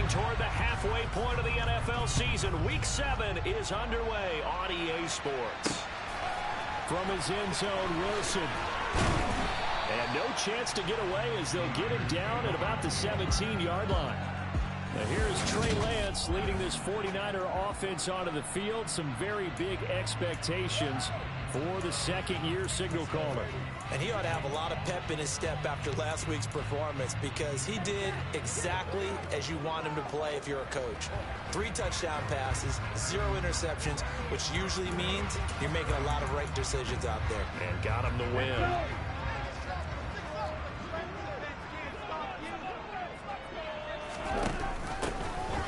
toward the halfway point of the NFL season. Week 7 is underway on EA Sports. From his end zone, Wilson. And no chance to get away as they'll get him down at about the 17-yard line. Now here's Trey Lance leading this 49er offense onto the field. Some very big expectations for the second-year signal caller. And he ought to have a lot of pep in his step after last week's performance, because he did exactly as you want him to play if you're a coach. 3 touchdown passes, 0 interceptions, which usually means you're making a lot of right decisions out there. And got him the win.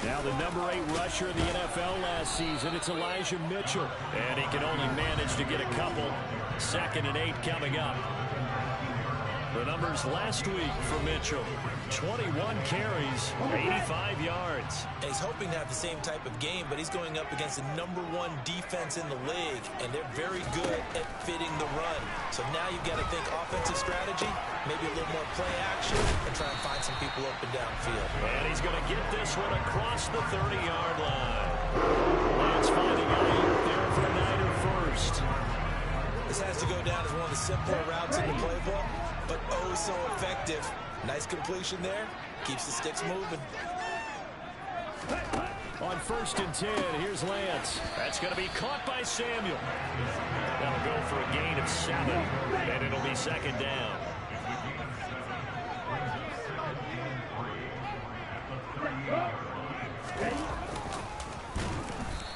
Now the number 8 rusher in the NFL last season, it's Elijah Mitchell. And he can only manage to get a couple. 2nd and 8 coming up. The numbers last week for Mitchell. 21 carries, 85 yards. And he's hoping to have the same type of game, but he's going up against the number 1 defense in the league, and they're very good at fitting the run. So now you've got to think offensive strategy, maybe a little more play action, and try and find some people open downfield. And he's going to get this one across the 30-yard line. Lance finding Ayuk there for Niner first. This has to go down as one of the simpler routes in the playbook, but oh so effective. Nice completion there. Keeps the sticks moving. On 1st and 10, here's Lance. That's going to be caught by Samuel. That'll go for a gain of 7, and it'll be 2nd down.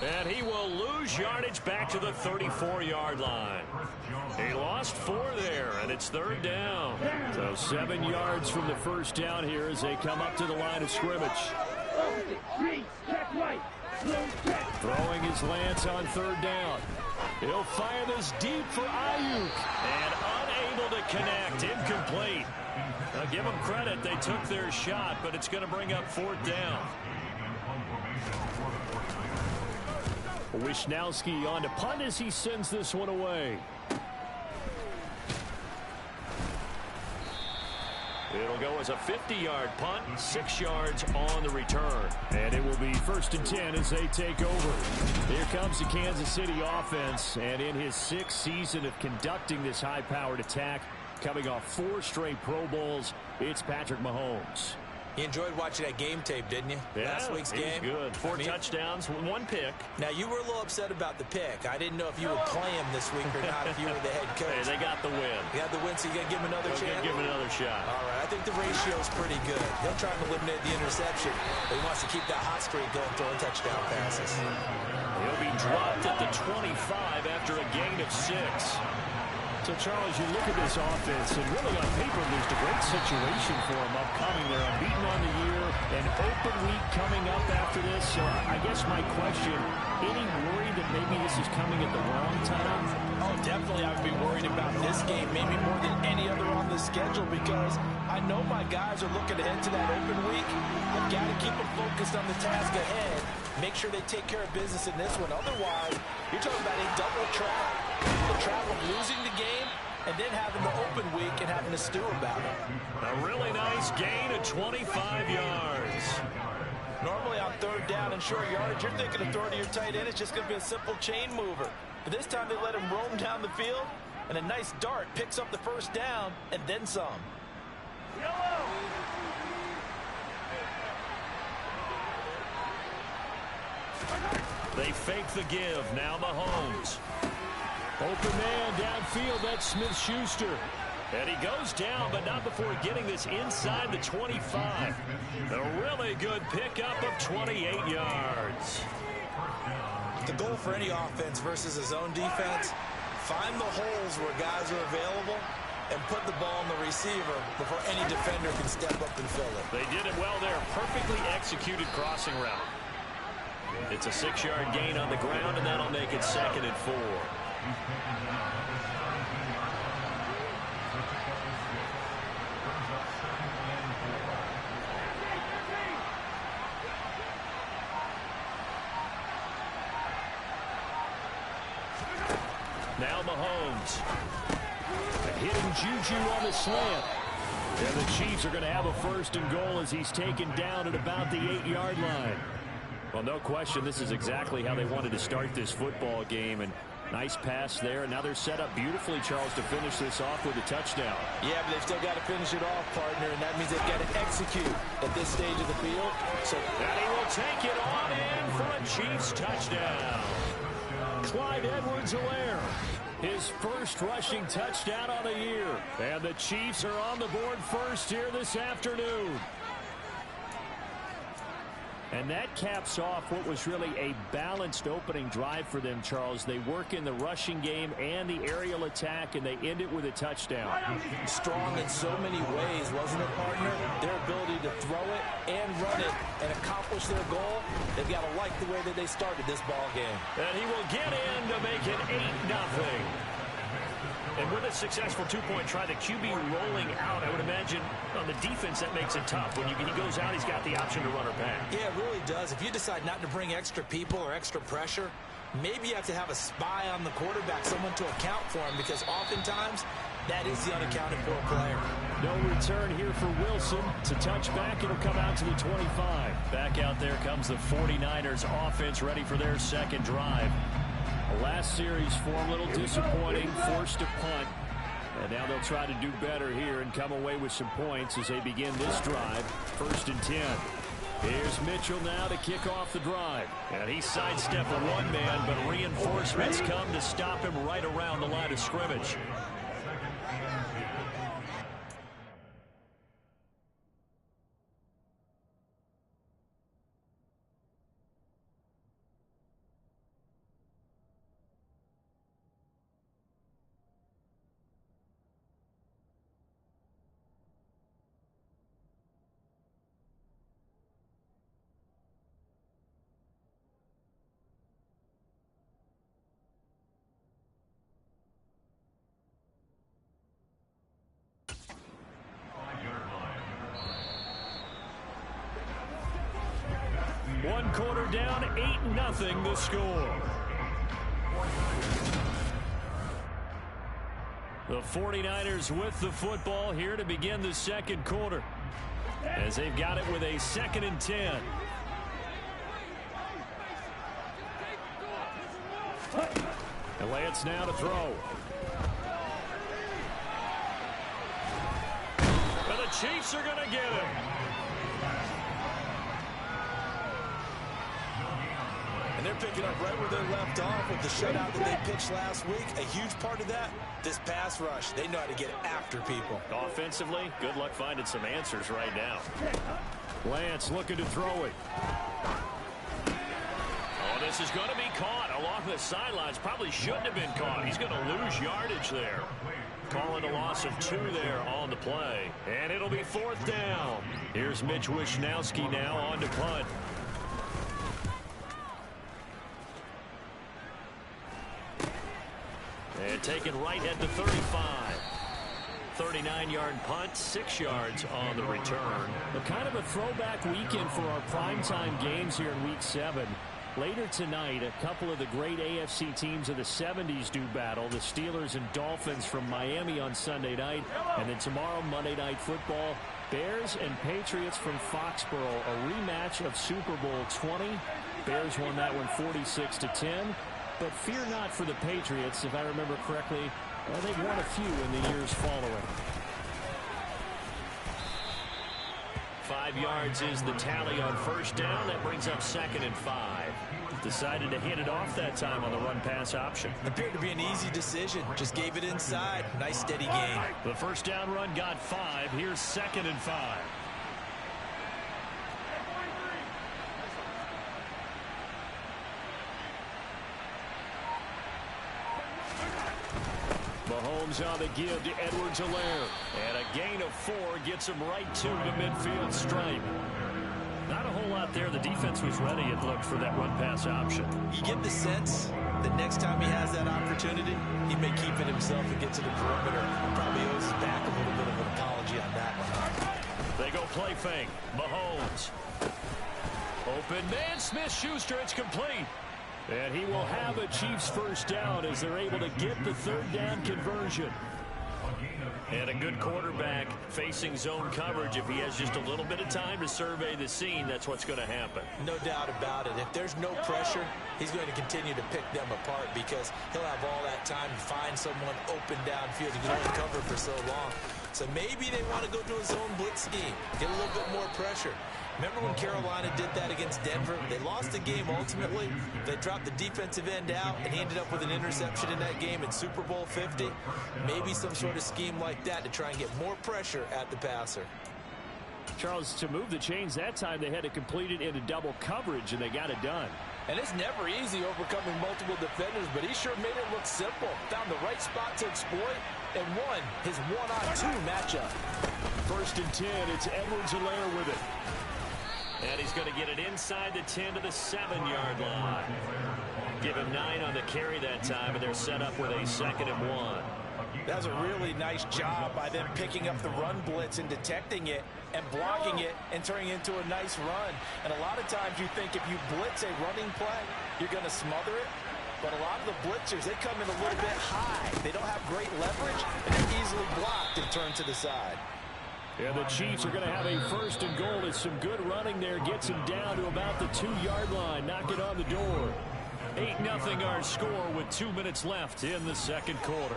And he will lose yardage back to the 34-yard line. He lost 4 there, and it's 3rd down. So 7 yards from the first down here as they come up to the line of scrimmage. Throwing his Lance on 3rd down. He'll fire this deep for Ayuk. And unable to connect. Incomplete. Now give them credit. They took their shot, but it's going to bring up 4th down. Wishnowski on to punt as he sends this one away. It'll go as a 50-yard punt, 6 yards on the return. And it will be 1st and 10 as they take over. Here comes the Kansas City offense. And in his 6th season of conducting this high-powered attack, coming off 4 straight Pro Bowls, it's Patrick Mahomes. You enjoyed watching that game tape, didn't you? Yeah, last week's game. Good. 4 touchdowns, 1 pick. Now, you were a little upset about the pick. I didn't know if you would play him this week or not if you were the head coach. Hey, they got the win. You got the win, so you got to give him another chance? Give him another shot. All right, I think the ratio's pretty good. He'll try and eliminate the interception, but he wants to keep that hot streak going, throwing touchdown passes. He'll be dropped at the 25 after a gain of 6. So, Charles, you look at this offense, and really on paper, there's a great situation for them upcoming. They're unbeaten on the year, an open week coming up after this. So I guess my question, any worry that maybe this is coming at the wrong time? Oh, definitely I would be worried about this game, maybe more than any other on the schedule, because I know my guys are looking ahead to that open week. I've got to keep them focused on the task ahead, make sure they take care of business in this one. Otherwise, you're talking about a double trap. The trap of losing the game and then having the open week and having to stew about it. A really nice gain of 25 yards. Normally on 3rd down and short yardage, you're thinking of throwing to your tight end. It's just going to be a simple chain mover. But this time they let him roam down the field, and a nice dart picks up the 1st down and then some. They fake the give. Now Mahomes. Open man downfield. That's Smith-Schuster. And he goes down, but not before getting this inside the 25. A really good pickup of 28 yards. The goal for any offense versus a zone defense, find the holes where guys are available and put the ball on the receiver before any defender can step up and fill it. They did it well there. Perfectly executed crossing route. It's a 6-yard gain on the ground, and that'll make it 2nd and 4. Now Mahomes. A hidden juju on the slant. And the Chiefs are going to have a 1st and goal as he's taken down at about the 8-yard line. Well, no question, this is exactly how they wanted to start this football game. And nice pass there. And now they're set up beautifully, Charles, to finish this off with a touchdown. Yeah, but they've still got to finish it off, partner, and that means they've got to execute at this stage of the field. So and he will take it on in for a Chiefs touchdown. Clyde Edwards-Helaire, his 1st rushing touchdown on the year. And the Chiefs are on the board first here this afternoon. And that caps off what was really a balanced opening drive for them, Charles. They work in the rushing game and the aerial attack, and they end it with a touchdown. Strong in so many ways, wasn't it, partner? Their ability to throw it and run it and accomplish their goal, they've got to like the way that they started this ball game. And he will get in to make it 8-0. And with a successful 2-point try, the QB rolling out, I would imagine on the defense that makes it tough. When he goes out, he's got the option to run or pass. Yeah, it really does. If you decide not to bring extra people or extra pressure, maybe you have to have a spy on the quarterback, someone to account for him, because oftentimes that is the unaccounted for player. No return here for Wilson. To touch back, it'll come out to the 25. Back out there comes the 49ers offense, ready for their 2nd drive. The last series for a little disappointing, forced to punt. And now they'll try to do better here and come away with some points as they begin this drive. 1st and 10. Here's Mitchell now to kick off the drive. And he sidestepped a one-man, but reinforcements come to stop him right around the line of scrimmage. One quarter down, 8-0 the score. The 49ers with the football here to begin the 2nd quarter, as they've got it with a 2nd and 10. And Lance now to throw. And the Chiefs are going to get him. And they're picking up right where they left off with the shutout that they pitched last week. A huge part of that, this pass rush. They know how to get after people. Offensively, good luck finding some answers right now. Lance looking to throw it. Oh, this is going to be caught along the sidelines. Probably shouldn't have been caught. He's going to lose yardage there. Calling a loss of 2 there on the play. And it'll be 4th down. Here's Mitch Wishnowski now on to punt. And taken right at the 35. 39-yard punt, 6 yards on the return. But kind of a throwback weekend for our primetime games here in Week 7. Later tonight, a couple of the great AFC teams of the 70s do battle. The Steelers and Dolphins from Miami on Sunday night. And then tomorrow, Monday Night Football, Bears and Patriots from Foxborough. A rematch of Super Bowl 20. Bears won that one 46-10. But fear not for the Patriots. If I remember correctly, they've won a few in the years following. 5 yards is the tally on 1st down. That brings up 2nd and 5. Decided to hit it off that time on the run-pass option. Appeared to be an easy decision. Just gave it inside. Nice, steady gain. The 1st down run got 5. Here's 2nd and 5. Mahomes on the give to Edwards-Helaire. And a gain of 4 gets him right to the midfield stripe. Not a whole lot there. The defense was ready, it looked, for that run-pass option. You get the sense that next time he has that opportunity, he may keep it himself and get to the perimeter. Probably owes his back a little bit of an apology on that one. They go play fake. Mahomes. Open man, Smith-Schuster. It's complete. And he will have a Chiefs 1st down as they're able to get the 3rd down conversion. And a good quarterback facing zone coverage, if he has just a little bit of time to survey the scene, that's what's going to happen. No doubt about it. If there's no pressure, he's going to continue to pick them apart because he'll have all that time to find someone open downfield. He can only cover for so long. So maybe they want to go to a zone blitz scheme, get a little bit more pressure. Remember when Carolina did that against Denver? They lost the game ultimately. They dropped the defensive end out, and he ended up with an interception in that game in Super Bowl 50. Maybe some sort of scheme like that to try and get more pressure at the passer. Charles, to move the chains that time, they had to complete it into double coverage, and they got it done. And it's never easy overcoming multiple defenders, but he sure made it look simple. Found the right spot to exploit and won his one-on-two matchup. 1st and 10, it's Edwards-Helaire with it. And he's going to get it inside the 10 to the 7-yard line. Give him 9 on the carry that time, and they're set up with a 2nd and 1. That was a really nice job by them picking up the run blitz and detecting it and blocking it and turning it into a nice run. And a lot of times you think if you blitz a running play, you're going to smother it. But a lot of the blitzers, they come in a little bit high. They don't have great leverage, and they're easily blocked and turned to the side. Yeah, the Chiefs are going to have a 1st and goal. It's some good running there. Gets him down to about the 2-yard line. Knock it on the door. 8-0 our score with 2 minutes left in the 2nd quarter.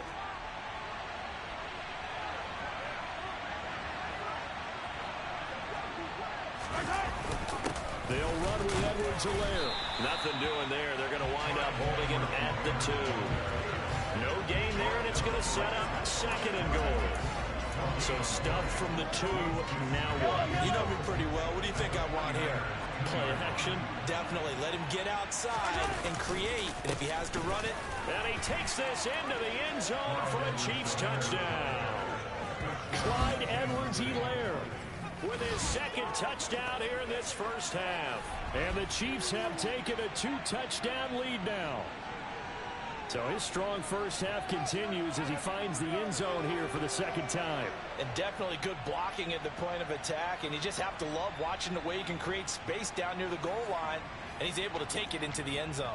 They'll run with Edwards-Helaire. Nothing doing there. They're going to wind up holding him at the 2. No gain there, and it's going to set up 2nd and goal. So stuff from the 2, now what? You know me pretty well. What do you think I want here? Play action. Definitely. Let him get outside and create. And if he has to run it. And he takes this into the end zone for a Chiefs touchdown. Clyde Edwards-Helaire with his 2nd touchdown here in this 1st half. And the Chiefs have taken a 2-touchdown lead now. So his strong 1st half continues as he finds the end zone here for the 2nd time. And definitely good blocking at the point of attack. And you just have to love watching the way he can create space down near the goal line. And he's able to take it into the end zone.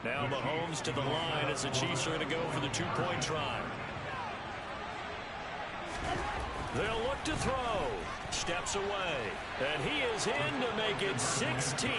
Now Mahomes to the line as the Chiefs are going to go for the 2-point try. They'll look to throw. Steps away. And he is in to make it 16-0.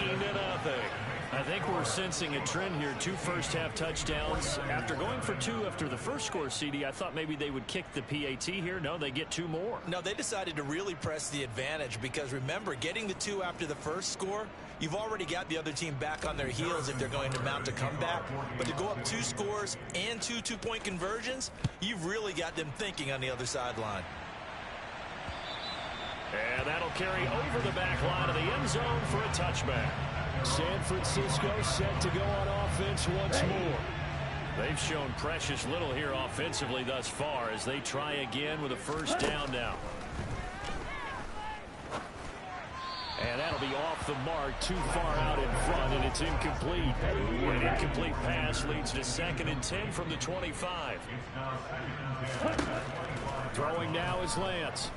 I think we're sensing a trend here. 2 first-half touchdowns. After going for 2 after the first score, CD, I thought maybe they would kick the PAT here. No, they get 2 more. No, they decided to really press the advantage because, remember, getting the 2 after the first score, you've already got the other team back on their heels if they're going to mount a comeback. But to go up 2 scores and 2 two-point conversions, you've really got them thinking on the other sideline. And that'll carry over the back line of the end zone for a touchback. San Francisco set to go on offense once more. They've shown precious little here offensively thus far as they try again with a 1st down now. And that'll be off the mark, too far out in front, and it's incomplete. An incomplete pass leads to 2nd and 10 from the 25. Throwing now is Lance.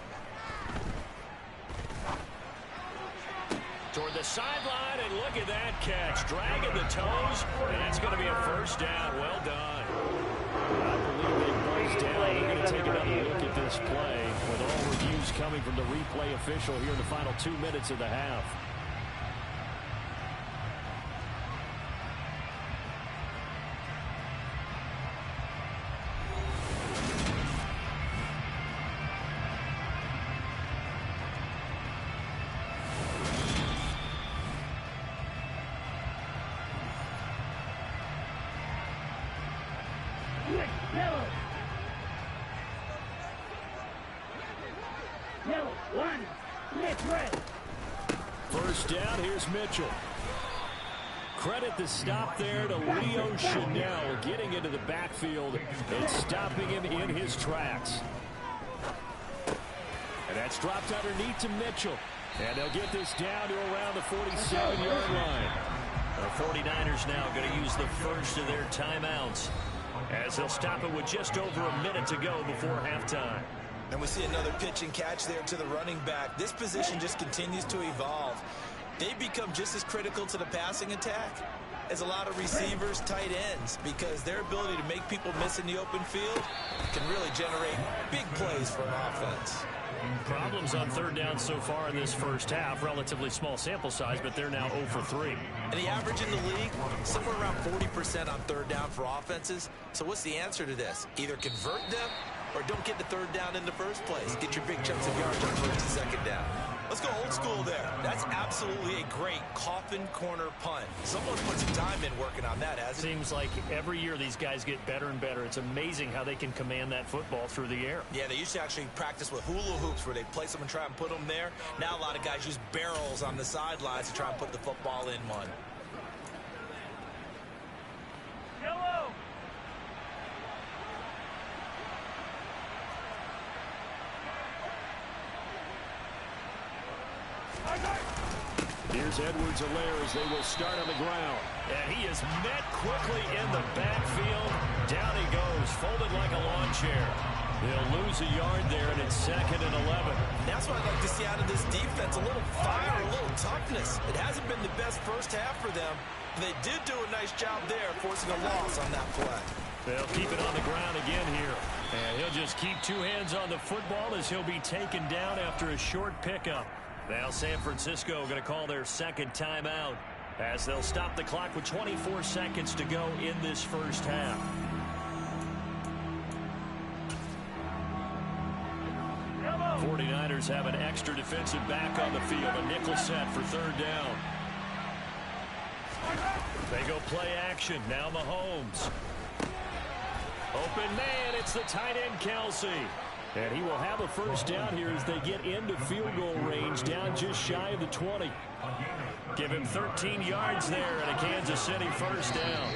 Toward the sideline, and look at that catch. Dragging the toes, and that's going to be a 1st down. Well done. I believe they buzzed down. They're going to take another look at this play with all reviews coming from the replay official here in the final 2 minutes of the half. First down, here's Mitchell. Credit the stop there to Leo Chanel getting into the backfield and stopping him in his tracks. And that's dropped underneath to Mitchell. And they'll get this down to around the 47-yard line. The 49ers now going to use the first of their timeouts as they'll stop it with just over a minute to go before halftime. And we see another pitch and catch there to the running back. This position just continues to evolve. they become just as critical to the passing attack as a lot of receivers, tight ends, because their ability to make people miss in the open field can really generate big plays for an offense. Problems on third down so far in this first half. Relatively small sample size, but they're now 0 for 3. And the average in the league, somewhere around 40% on third down for offenses. So what's the answer to this? Either convert them or don't get the third down in the first place. Get your big chunks of yards on first and second down. Let's go old school there. That's absolutely a great coffin corner punt. Someone put some time in working on that, hasn't it? Seems like every year these guys get better and better. It's amazing how they can command that football through the air. Yeah, they used to actually practice with hula hoops where they place them and try and put them there. Now a lot of guys use barrels on the sidelines to try and put the football in one. Here's Edwards-Helaire as they will start on the ground. And he is met quickly in the backfield. Down he goes, folded like a lawn chair. They'll lose a yard there, and it's 2nd and 11. That's what I'd like to see out of this defense, a little fire, a little toughness. It hasn't been the best first half for them. They did do a nice job there, forcing a loss on that play. They'll keep it on the ground again here. And he'll just keep two hands on the football as he'll be taken down after a short pickup. Now San Francisco going to call their second timeout as they'll stop the clock with 24 seconds to go in this first half. The 49ers have an extra defensive back on the field, a nickel set for third down. They go play action. Now Mahomes. Open man, it's the tight end Kelsey. And he will have a first down here as they get into field goal range, down just shy of the 20. Give him 13 yards there and a Kansas City first down.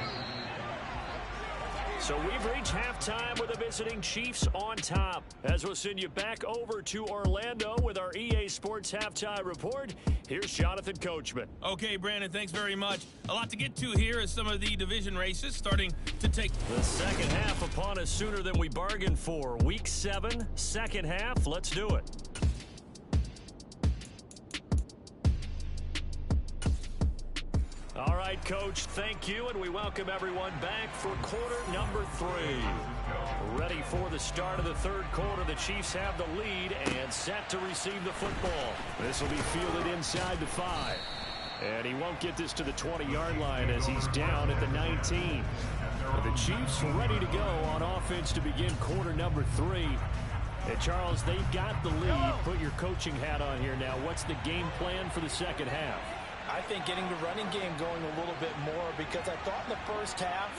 So we've reached halftime with the visiting Chiefs on top. As we'll send you back over to Orlando with our EA Sports Halftime Report, here's Jonathan Coachman. Okay, Brandon, thanks very much. A lot to get to here as some of the division races starting to take... The second half upon us sooner than we bargained for. Week 7, second half. Let's do it. All right, Coach, thank you, and we welcome everyone back for quarter number 3. Ready for the start of the third quarter. The Chiefs have the lead and set to receive the football. This will be fielded inside the 5. And he won't get this to the 20-yard line as he's down at the 19. The Chiefs ready to go on offense to begin quarter number 3. And Charles, they've got the lead. Put your coaching hat on here now. What's the game plan for the second half? I think getting the running game going a little bit more, because I thought in the first half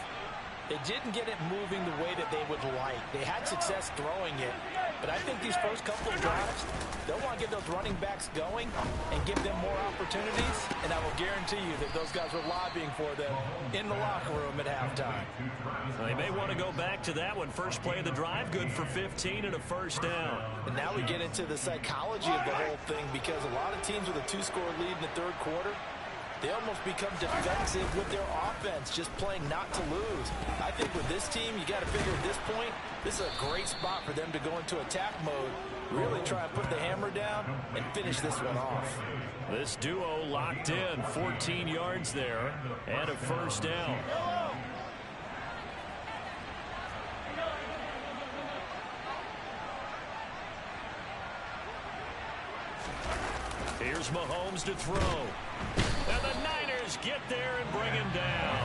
they didn't get it moving the way that they would like. They had success throwing it, but I think these first couple of drives, they'll want to get those running backs going and give them more opportunities, and I will guarantee you that those guys were lobbying for them in the locker room at halftime. They may want to go back to that one. First play of the drive, good for 15 and a first down. And now we get into the psychology of the whole thing, because a lot of teams with a 2-score lead in the third quarter, they almost become defensive with their offense, just playing not to lose. I think with this team, you got to figure at this point, this is a great spot for them to go into attack mode, really try and put the hammer down and finish this one off. This duo locked in, 14 yards there, and a first down. Here's Mahomes to throw. And the Niners get there and bring him down.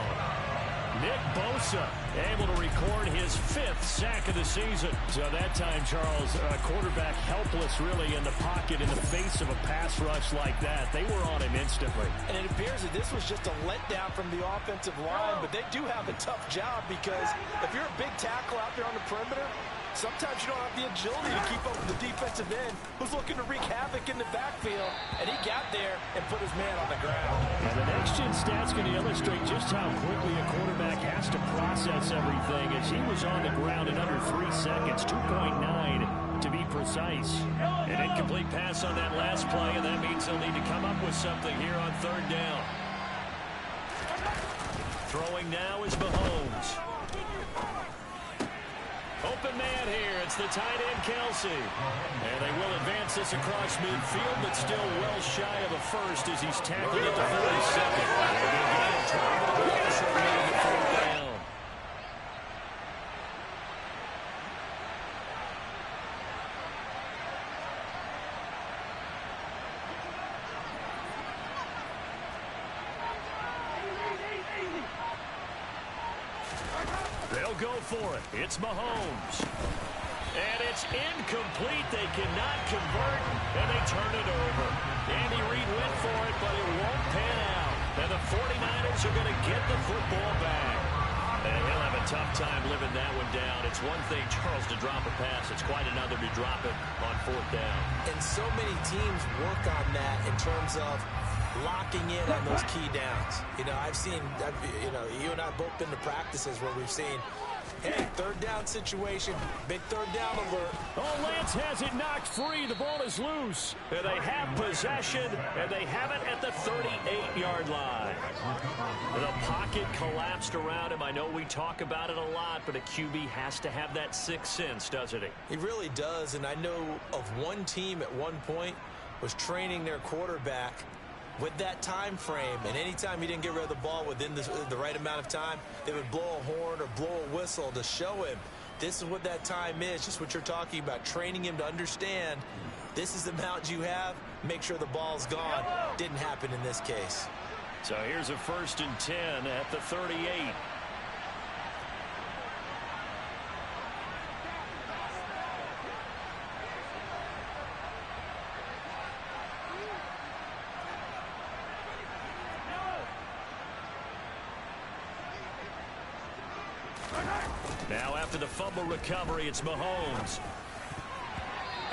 Nick Bosa able to record his 5th sack of the season. So that time, Charles, quarterback helpless really in the pocket in the face of a pass rush like that. They were on him instantly. And it appears that this was just a letdown from the offensive line, but they do have a tough job, because if you're a big tackle out there on the perimeter, sometimes you don't have the agility to keep up with the defensive end who's looking to wreak havoc in the backfield, and he got there and put his man on the ground. And the next-gen stats going to illustrate just how quickly a quarterback has to process everything, as he was on the ground in under 3 seconds, 2.9 to be precise. An incomplete pass on that last play, and that means they'll need to come up with something here on third down. Throwing now is Mahomes. Open man here. It's the tight end, Kelsey. And they will advance this across midfield, but still well shy of a first as he's tackled at the 42nd. They'll go for it. It's Mahomes. And it's incomplete. They cannot convert, and they turn it over. Andy Reid went for it, but it won't pan out. And the 49ers are going to get the football back. And he'll have a tough time living that one down. It's one thing, Charles, to drop a pass. It's quite another to drop it on fourth down. And so many teams work on that in terms of locking in on those key downs. You know, you and I have both been to practices where we've seen, hey, third down situation, big third down alert. Oh, Lance has it knocked free. The ball is loose. And they have possession, and they have it at the 38-yard line. The pocket collapsed around him. I know we talk about it a lot, but a QB has to have that sixth sense, doesn't he? He really does, and I know of one team at one point was training their quarterback with that time frame, and anytime he didn't get rid of the ball within the right amount of time, they would blow a horn or blow a whistle to show him this is what that time is, just what you're talking about, training him to understand this is the amount you have, make sure the ball's gone. Didn't happen in this case. So here's a 1st and 10 at the 38. Now after the fumble recovery, it's Mahomes.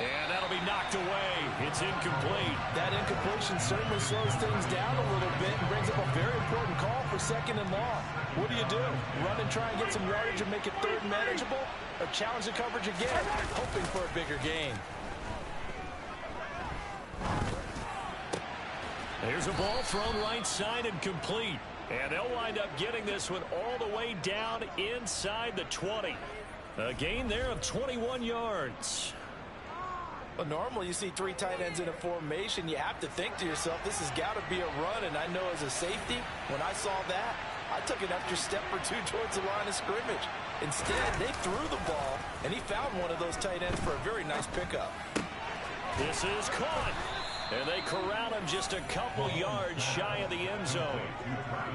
And that'll be knocked away. It's incomplete. That incompletion certainly slows things down a little bit and brings up a very important call for 2nd and long. What do? Run and try and get some yardage and make it third and manageable? Or challenge the coverage again, hoping for a bigger gain? There's a ball thrown right side and complete. And they'll wind up getting this one all the way down inside the 20. A gain there of 21 yards. Well, normally you see three tight ends in a formation. You have to think to yourself, this has got to be a run. And I know as a safety, when I saw that, I took an extra step or two towards the line of scrimmage. Instead, they threw the ball, and he found one of those tight ends for a very nice pickup. This is caught. And they corral him just a couple yards shy of the end zone.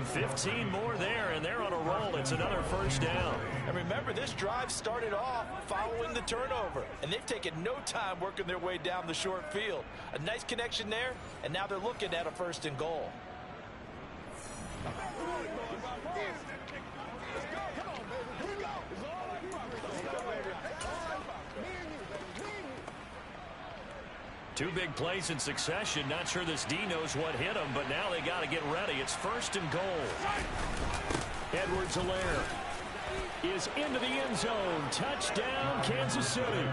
15 more there, and they're on a roll. It's another 1st down. And remember, this drive started off following the turnover, and they've taken no time working their way down the short field. A nice connection there, and now they're looking at a 1st and goal. Two big plays in succession. Not sure this D knows what hit him, but now they got to get ready. It's 1st and goal. Edwards-Helaire is into the end zone. Touchdown, Kansas City.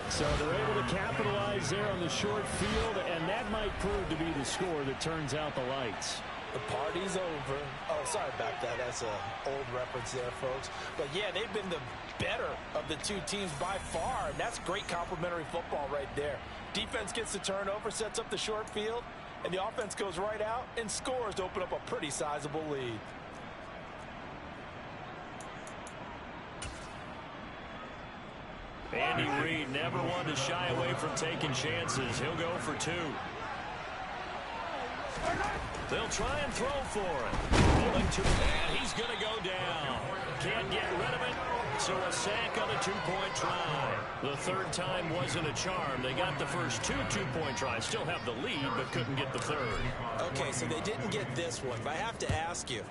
So they're able to capitalize there on the short field, and that might prove to be the score that turns out the lights. The party's over. Oh, sorry about that. That's an old reference there, folks. But, yeah, they've been the better of the two teams by far, and that's great complementary football right there. Defense gets the turnover, sets up the short field, and the offense goes right out and scores to open up a pretty sizable lead. Andy Reid never one to shy away from taking chances. He'll go for 2. They'll try and throw for it. And he's going to go down. Can't get rid of it. So a sack on a 2-point try. The 3rd time wasn't a charm. They got the first 2 2-point tries. Still have the lead, but couldn't get the 3rd. Okay, so they didn't get this one. But I have to ask you,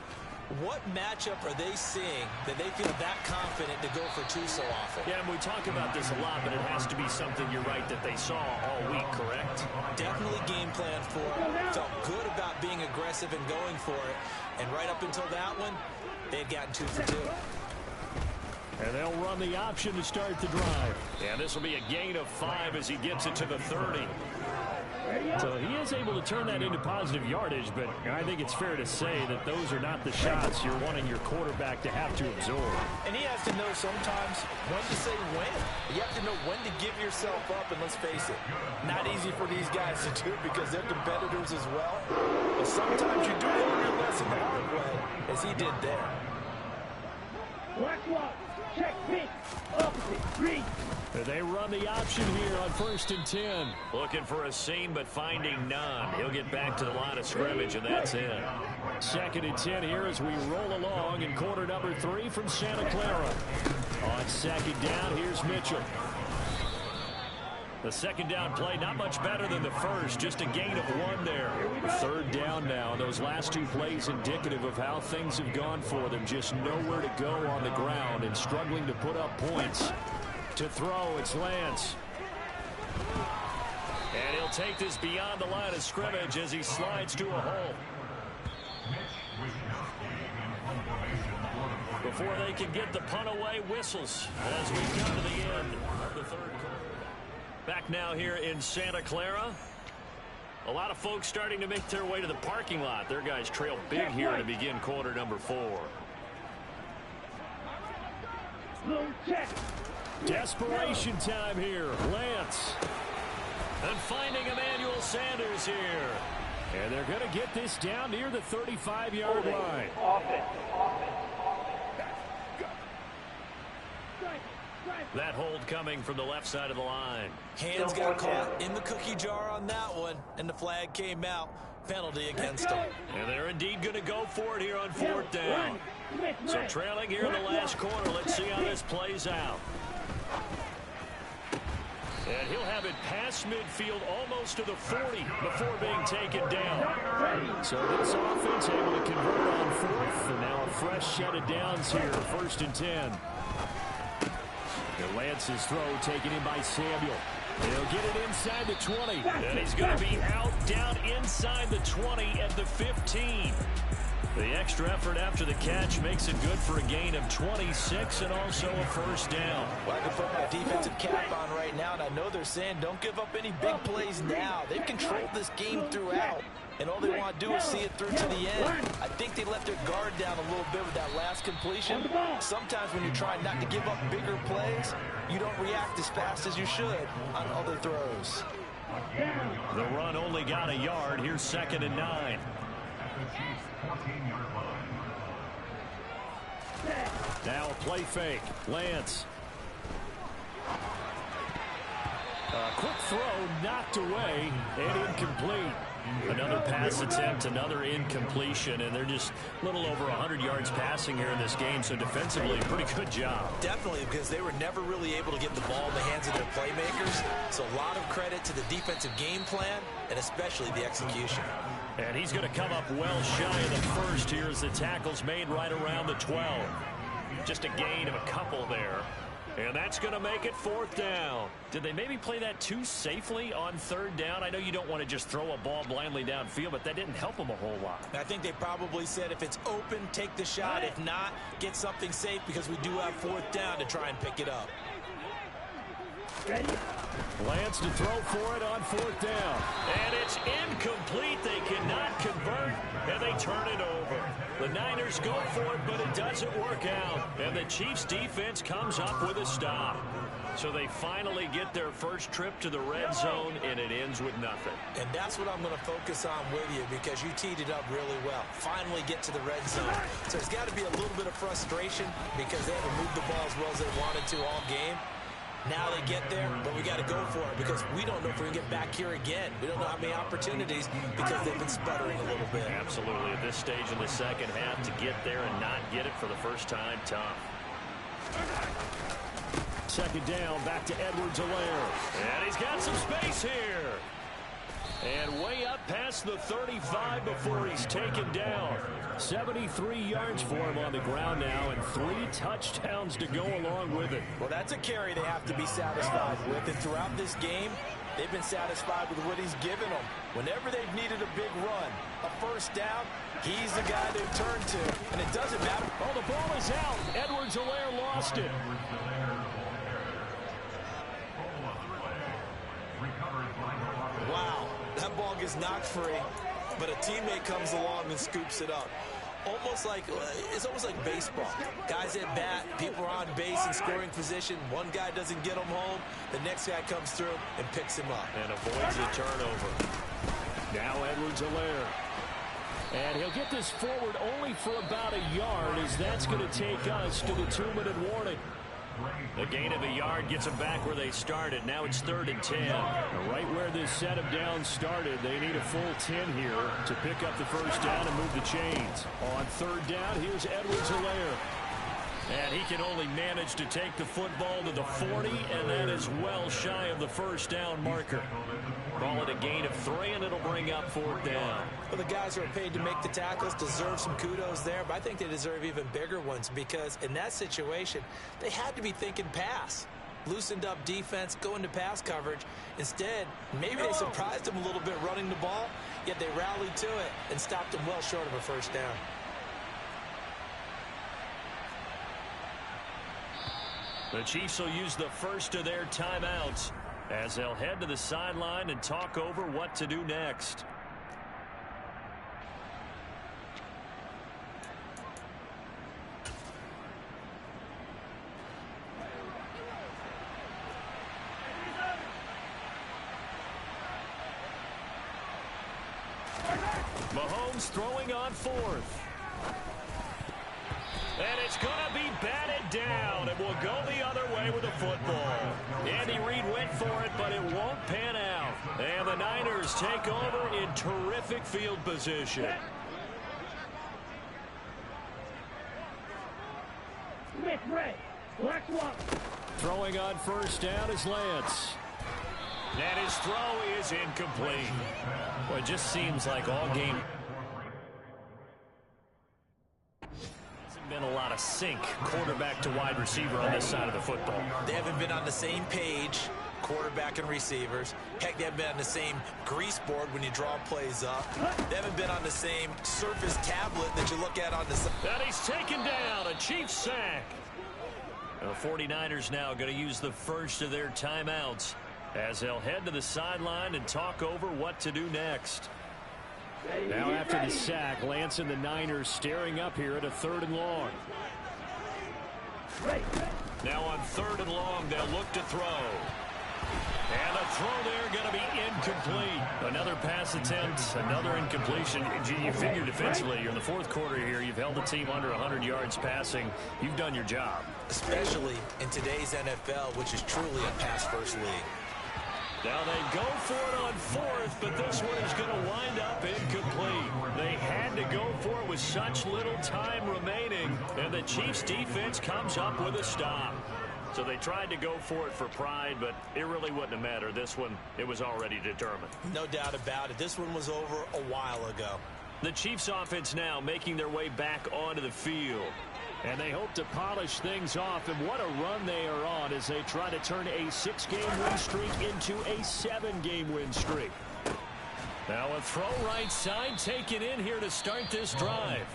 what matchup are they seeing that they feel that confident to go for 2 so often? Yeah, and we talk about this a lot, but it has to be something, you're right, that they saw all week, correct? Definitely game plan for it. Felt good about being aggressive and going for it. And right up until that one, they had gotten 2 for 2. And they'll run the option to start the drive. And this will be a gain of 5 as he gets it to the 30. So he is able to turn that into positive yardage, but I think it's fair to say that those are not the shots you're wanting your quarterback to have to absorb. And he has to know sometimes when to say when. You have to know when to give yourself up, and let's face it, not easy for these guys to do because they're competitors as well. But sometimes you do learn your lesson the hard way, as he did there. Black walk, check pitch, opposite, green. They run the option here on 1st and 10. Looking for a seam, but finding none. He'll get back to the line of scrimmage, and that's it. 2nd and 10 here as we roll along in quarter number 3 from Santa Clara. On 2nd down, here's Mitchell. The 2nd down play, not much better than the first, just a gain of 1 there. 3rd down now. Those last 2 plays indicative of how things have gone for them. Just nowhere to go on the ground and struggling to put up points. To throw, it's Lance. And he'll take this beyond the line of scrimmage as he slides to a hole. Before they can get the punt away, whistles as we come to the end of the 3rd quarter. Back now here in Santa Clara. A lot of folks starting to make their way to the parking lot. Their guys trail big here to begin quarter number 4. Low check. Desperation time here. Lance. And finding Emmanuel Sanders here. And they're going to get this down near the 35-yard line. That hold coming from the left side of the line. Hands got caught in the cookie jar on that one, and the flag came out. Penalty against them. And they're indeed going to go for it here on 4th down. So trailing here in the last quarter. Let's see how this plays out. And he'll have it past midfield almost to the 40 before being taken down. So this offense able to convert on 4th. And now a fresh set of downs here. 1st and 10. And Lance's throw taken in by Samuel. He'll get it inside the 20. And he's going to be out down inside the 20 at the 15. The extra effort after the catch makes it good for a gain of 26 and also a 1st down. Well, I can put my defensive cap on right now, and I know they're saying don't give up any big plays now. They've controlled this game throughout, and all they want to do is see it through to the end. I think they let their guard down a little bit with that last completion. Sometimes when you're trying not to give up bigger plays, you don't react as fast as you should on other throws. The run only got a yard. Here's 2nd and 9. Now a play fake. Lance. A quick throw knocked away and incomplete. Another pass attempt, another incompletion, and they're just a little over 100 yards passing here in this game, so defensively, pretty good job. Definitely, because they were never really able to get the ball in the hands of their playmakers, so a lot of credit to the defensive game plan, and especially the execution. And he's going to come up well shy of the first here as the tackle's made right around the 12. Just a gain of a couple there. And that's going to make it 4th down. Did they maybe play that too safely on 3rd down? I know you don't want to just throw a ball blindly downfield, but that didn't help them a whole lot. I think they probably said if it's open, take the shot. If not, get something safe because we do have 4th down to try and pick it up. Lance to throw for it on 4th down. And it's incomplete. They cannot convert, and they turn it over. The Niners go for it, but it doesn't work out. And the Chiefs defense comes up with a stop. So they finally get their first trip to the red zone, and it ends with nothing. And that's what I'm going to focus on with you because you teed it up really well. Finally get to the red zone. So there's got to be a little bit of frustration because they haven't moved the ball as well as they wanted to all game. Now they get there, but we got to go for it because we don't know if we can get back here again. We don't know how many opportunities because they've been sputtering a little bit. Absolutely. At this stage in the second half, to get there and not get it for the first time, tough. 2nd down, back to Edwards-Helaire. And he's got some space here. And way up past the 35 before he's taken down. 73 yards for him on the ground now, and 3 touchdowns to go along with it. Well, that's a carry they have to be satisfied with. And throughout this game, they've been satisfied with what he's given them. Whenever they've needed a big run, a first down, he's the guy they've turned to. And it doesn't matter. Oh, the ball is out. Edwards-Helaire lost it. Wow, that ball gets knocked free, but a teammate comes along and scoops it up. It's almost like baseball. Guys at bat, people are on base in scoring position. One guy doesn't get him home, the next guy comes through and picks him up. And avoids the turnover. Now Edwards-Helaire. And he'll get this forward only for about a yard, as that's going to take us to the 2-minute warning. The gain of a yard gets them back where they started. Now it's 3rd and 10. Right where this set of downs started, they need a full 10 here to pick up the first down and move the chains. On 3rd down, here's Edwards-Helaire. And he can only manage to take the football to the 40, and that is well shy of the first down marker. Call it a gain of 3, and it'll bring up 4th down. Well, the guys who are paid to make the tackles deserve some kudos there, but I think they deserve even bigger ones, because in that situation, they had to be thinking pass. Loosened up defense, go into pass coverage. Instead, maybe they surprised them a little bit running the ball, yet they rallied to it and stopped them well short of a first down. The Chiefs will use the first of their timeouts as they'll head to the sideline and talk over what to do next. Mahomes throwing on 4th. And it's going to be batted down. It will go the other way with the football. Andy Reid went for it, but it won't pan out. And the Niners take over in terrific field position. Smith red. Black one. Throwing on first down is Lance. And his throw is incomplete. Well, it just seems like all game. Been a lot of sync quarterback to wide receiver on this side of the football. They haven't been on the same page, quarterback and receivers. Heck, they haven't been on the same grease board when you draw plays up. They haven't been on the same Surface tablet that you look at on the side. And he's taken down, a Chiefs sack. The 49ers now going to use the first of their timeouts as they'll head to the sideline and talk over what to do next. Now after the sack, Lance and the Niners staring up here at a 3rd and long. Now on 3rd and long, they'll look to throw. And the throw there going to be incomplete. Another pass attempt, another incompletion. Gee, you figure defensively, you're in the 4th quarter here. You've held the team under 100 yards passing. You've done your job. Especially in today's NFL, which is truly a pass-first league. Now they go for it on 4th, but this one is going to wind up incomplete. They had to go for it with such little time remaining, and the Chiefs defense comes up with a stop. So they tried to go for it for pride, but it really wouldn't have mattered. This one, it was already determined. No doubt about it. This one was over a while ago. The Chiefs offense now making their way back onto the field. And they hope to polish things off, and what a run they are on as they try to turn a 6-game win streak into a 7-game win streak. Now a throw right side taken in here to start this drive.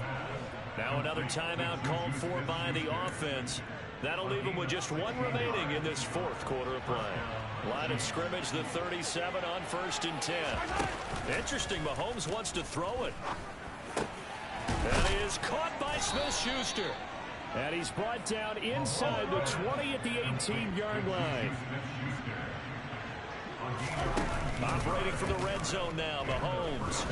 Now another timeout called for by the offense. That'll leave them with just one remaining in this 4th quarter of play. Line of scrimmage, the 37 on 1st and 10. Interesting, Mahomes wants to throw it. That is caught by Smith-Schuster. And he's brought down inside the 20 at the 18-yard line. Operating from the red zone now, Mahomes.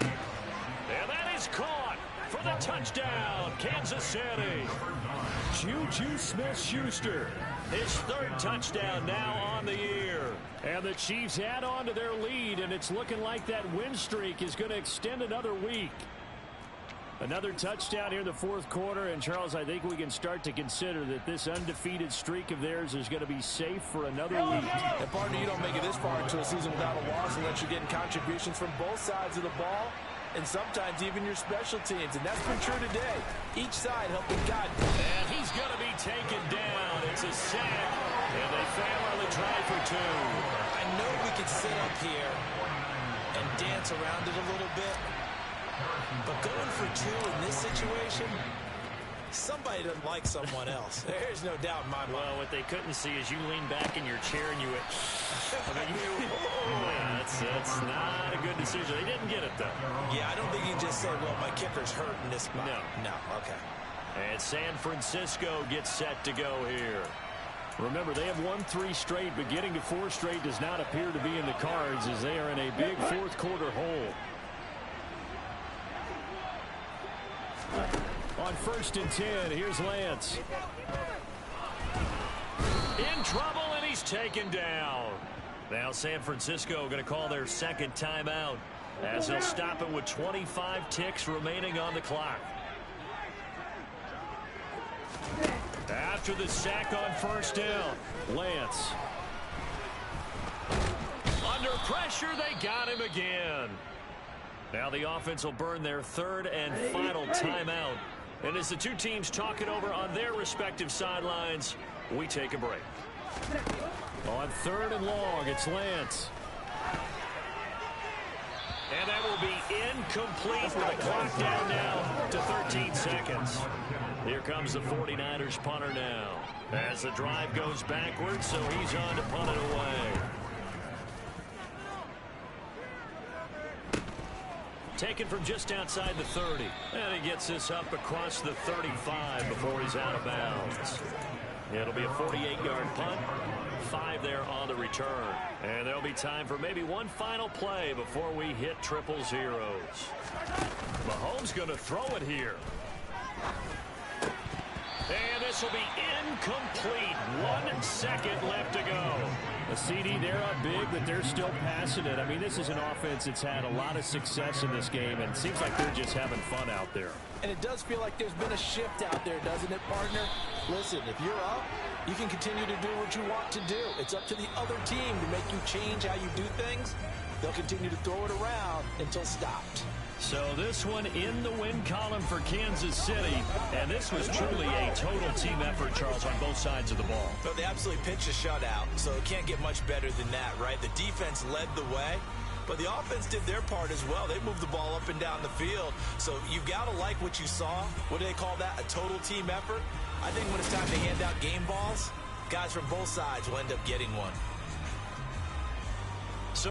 And that is caught for the touchdown, Kansas City. Juju Smith-Schuster, his 3rd touchdown now on the year. And the Chiefs add on to their lead, and it's looking like that win streak is going to extend another week. Another touchdown here in the fourth quarter. And, Charles, I think we can start to consider that this undefeated streak of theirs is going to be safe for another week. And, partner, you don't make it this far into a season without a loss unless you're getting contributions from both sides of the ball and sometimes even your special teams. And that's been true today. Each side helping guide. And he's going to be taken down. It's a sack. And they fail on the try for two. I know we could sit up here and dance around it a little bit. But going for two in this situation, somebody doesn't like someone else. There's no doubt in my mind. Well, what they couldn't see is you lean back in your chair and you went, that's not a good decision. They didn't get it, though. Yeah, I don't think you can just say, well, my kicker's hurt in this spot. No, okay. And San Francisco gets set to go here. Remember, they have won 3 straight, but getting to 4 straight does not appear to be in the cards as they are in a big fourth quarter hole. On 1st and 10, here's Lance. In trouble, and he's taken down. Now San Francisco going to call their second timeout as they'll stop it with 25 ticks remaining on the clock. After the sack on 1st down, Lance. Under pressure, they got him again. Now the offense will burn their 3rd and final timeout. And as the two teams talk it over on their respective sidelines, we take a break. On 3rd and long, it's Lance. And that will be incomplete with the clock down now to 13 seconds. Here comes the 49ers punter now. As the drive goes backwards, so he's on to punt it away. Taken from just outside the 30. And he gets this up across the 35 before he's out of bounds. It'll be a 48-yard punt. 5 there on the return. And there'll be time for maybe one final play before we hit triple zeros. Mahomes going to throw it here. And this will be incomplete. 1 second left to go. A CD, they're up big, but they're still passing it. I mean, this is an offense that's had a lot of success in this game, and it seems like they're just having fun out there. And it does feel like there's been a shift out there, doesn't it, partner? Listen, if you're up, you can continue to do what you want to do. It's up to the other team to make you change how you do things. They'll continue to throw it around until stopped. So this one in the win column for Kansas City. And this was truly a total team effort, Charles, on both sides of the ball. Well, they absolutely pitched a shutout, so it can't get much better than that, right? The defense led the way, but the offense did their part as well. They moved the ball up and down the field. So you've got to like what you saw. What do they call that? A total team effort? I think when it's time to hand out game balls, guys from both sides will end up getting one.